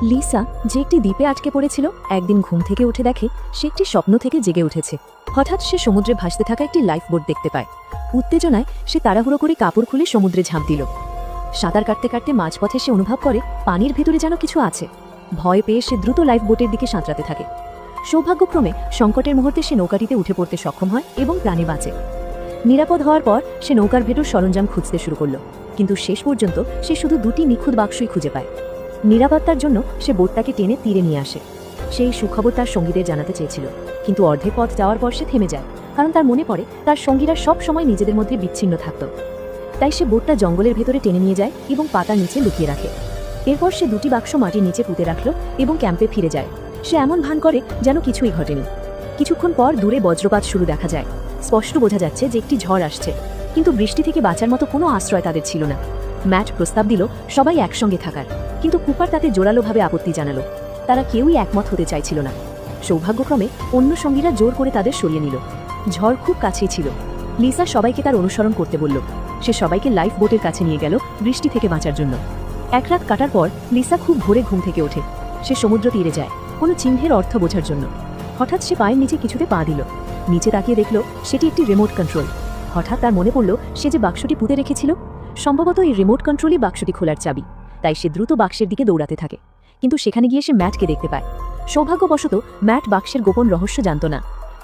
Lisa, যে একটি দ্বীপে আটকে পড়েছিল, একদিন ঘুম থেকে উঠে দেখে সে একটি স্বপ্ন থেকে জেগে উঠেছে। হঠাৎ সে সমুদ্রে ভাসতে থাকা একটি লাইফ বোট দেখতে পায়। উত্তেজনায় সে তাড়াহুড়ো করে কাপড় খুলে সমুদ্রে ঝাঁপ দিল। সাঁতার কাটতে কাটতে মাঝপথে সে অনুভব করে পানির ভেতরে যেন কিছু আছে। ভয় পেয়ে সে দ্রুত লাইফ বোটের দিকে সাঁতরাতে থাকে। সৌভাগ্যক্রমে সংকটের মুহূর্তে সে নৌকাটিতে উঠে পড়তে সক্ষম হয় এবং প্রাণে বাঁচে। নিরাপদ হওয়ার পর সে নৌকার ভেতর সরঞ্জাম খুঁজতে শুরু করল, কিন্তু শেষ পর্যন্ত সে শুধু দুটি নিখুঁত বাক্সই খুঁজে পায়। নিরাপত্তার জন্য সে বোটটাকে টেনে তীরে নিয়ে আসে। সেই সুখবর তার সঙ্গীদের জানাতে চেয়েছিল, কিন্তু অর্ধেক পথ যাওয়ার পর সে থেমে যায়, কারণ তার মনে পড়ে তার সঙ্গীরা সব সময় নিজেদের মধ্যে বিচ্ছিন্ন থাকত। তাই সে বোটটা জঙ্গলের ভেতরে টেনে নিয়ে যায় এবং পাতার নিচে লুকিয়ে রাখে। এরপর সে দুটি বাক্স মাটির নিচে পুঁতে রাখল এবং ক্যাম্পে ফিরে যায়। সে এমন ভান করে যেন কিছুই ঘটেনি। কিছুক্ষণ পর দূরে বজ্রপাত শুরু দেখা যায়। স্পষ্ট বোঝা যাচ্ছে যে একটি ঝড় আসছে, কিন্তু বৃষ্টি থেকে বাঁচার মতো কোনো আশ্রয় তাদের ছিল না। ম্যাট প্রস্তাব দিল সবাই একসঙ্গে থাকার, কিন্তু কুপার তাতে জোরালোভাবে আপত্তি জানালো। তারা কেউই একমত হতে চাইছিল না। সৌভাগ্যক্রমে অন্য সঙ্গীরা জোর করে তাদের সরিয়ে নিল। ঝড় খুব কাছেই ছিল। লিসা সবাইকে তার অনুসরণ করতে বলল। সে সবাইকে লাইফ বোটের কাছে নিয়ে গেল বৃষ্টি থেকে বাঁচার জন্য। এক রাত কাটার পর লিসা খুব ভোরে ঘুম থেকে ওঠে। সে সমুদ্র তীরে যায় কোনো চিহ্নের অর্থ বোঝার জন্য। হঠাৎ সে পায়ের নিচে কিছুতে পা দিল। নিচে তাকিয়ে দেখল সেটি একটি রিমোট কন্ট্রোল। হঠাৎ তার মনে পড়ল সে যে বাক্সটি পুঁতে রেখেছিল, সম্ভবত এই রিমোট কন্ট্রোলই বাক্সটি খোলার চাবি। তাই সে দ্রুত বাক্সের দিকে দৌড়াতে থাকে, কিন্তু সেখানে গিয়ে সে ম্যাটকে দেখতে পায়। সৌভাগ্যবশত ম্যাট বাক্সের গোপন রহস্য জানত না।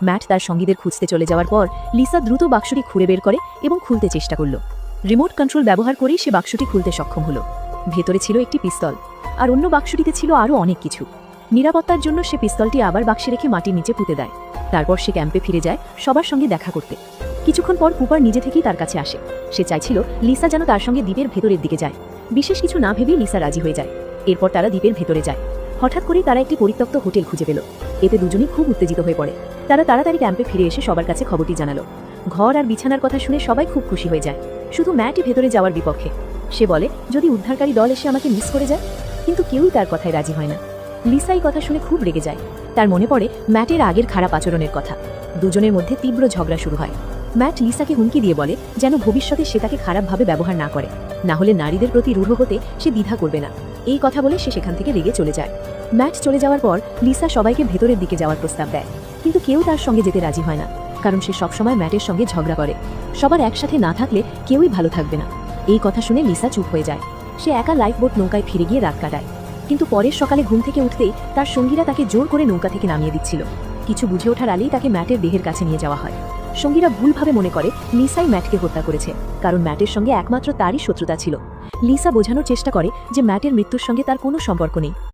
ম্যাট তার সঙ্গীদের খুঁজতে চলে যাওয়ার পর লিসা দ্রুত বাক্সটি খুঁড়ে বের করে এবং খুলতে চেষ্টা করল। রিমোট কন্ট্রোল ব্যবহার করেই সে বাক্সটি খুলতে সক্ষম হলো। ভেতরে ছিল একটি পিস্তল, আর অন্য বাক্সটিতে ছিল আরও অনেক কিছু। নিরাপত্তার জন্য সে পিস্তলটি আবার বাক্সে রেখে মাটির নিচে পুঁতে দেয়। তারপর সে ক্যাম্পে ফিরে যায় সবার সঙ্গে দেখা করতে। কিছুক্ষণ পর কুপার নিজে থেকেই তার কাছে আসে। সে চাইছিল লিসা যেন তার সঙ্গে দ্বীপের ভেতরের দিকে যায়। বিশেষ কিছু না ভেবেই লিসা রাজি হয়ে যায়। এরপর তারা দ্বীপের ভেতরে যায়। হঠাৎ করেই তারা একটি পরিত্যক্ত হোটেল খুঁজে পেল। এতে দুজনেই খুব উত্তেজিত হয়ে পড়ে। তারা তাড়াতাড়ি ক্যাম্পে ফিরে এসে সবার কাছে খবরটি জানালো। ঘর আর বিছানার কথা শুনে সবাই খুব খুশি হয়ে যায়, শুধু ম্যাটই ভেতরে যাওয়ার বিপক্ষে। সে বলে যদি উদ্ধারকারী দল এসে আমাকে মিস করে যায়, কিন্তু কেউই তার কথায় রাজি হয় না। লিসা এই কথা শুনে খুব রেগে যায়। তার মনে পড়ে ম্যাটের আগের খারাপ আচরণের কথা। দুজনের মধ্যে তীব্র ঝগড়া শুরু হয়। ম্যাট লিসাকে হুমকি দিয়ে বলে যেন ভবিষ্যতে সে তাকে খারাপভাবে ব্যবহার না করে, না হলে নারীদের প্রতি রূঢ় হতে সে দ্বিধা করবে না। এই কথা বলে সে সেখান থেকে রেগে চলে যায়। ম্যাট চলে যাওয়ার পর লিসা সবাইকে ভেতরের দিকে যাওয়ার প্রস্তাব দেয়, কিন্তু কেউ তার সঙ্গে যেতে রাজি হয় না, কারণ সে সবসময় ম্যাটের সঙ্গে ঝগড়া করে। সবার একসাথে না থাকলে কেউই ভালো থাকবে না। এই কথা শুনে লিসা চুপ হয়ে যায়। সে একা লাইফ বোট নৌকায় ফিরে গিয়ে রাত কাটায়, কিন্তু পরের সকালে ঘুম থেকে উঠতেই তার সঙ্গীরা তাকে জোর করে নৌকা থেকে নামিয়ে দিচ্ছিল। কিছু বুঝে ওঠার আগেই তাকে ম্যাটের দেহের কাছে নিয়ে যাওয়া হয়। সঙ্গীরা ভুলভাবে মনে করে লিসাই ম্যাটকে হত্যা করেছে, কারণ ম্যাটের সঙ্গে একমাত্র তারই শত্রুতা ছিল। লিসা বোঝানোর চেষ্টা করে যে ম্যাটের মৃত্যুর সঙ্গে তার কোনো সম্পর্ক নেই।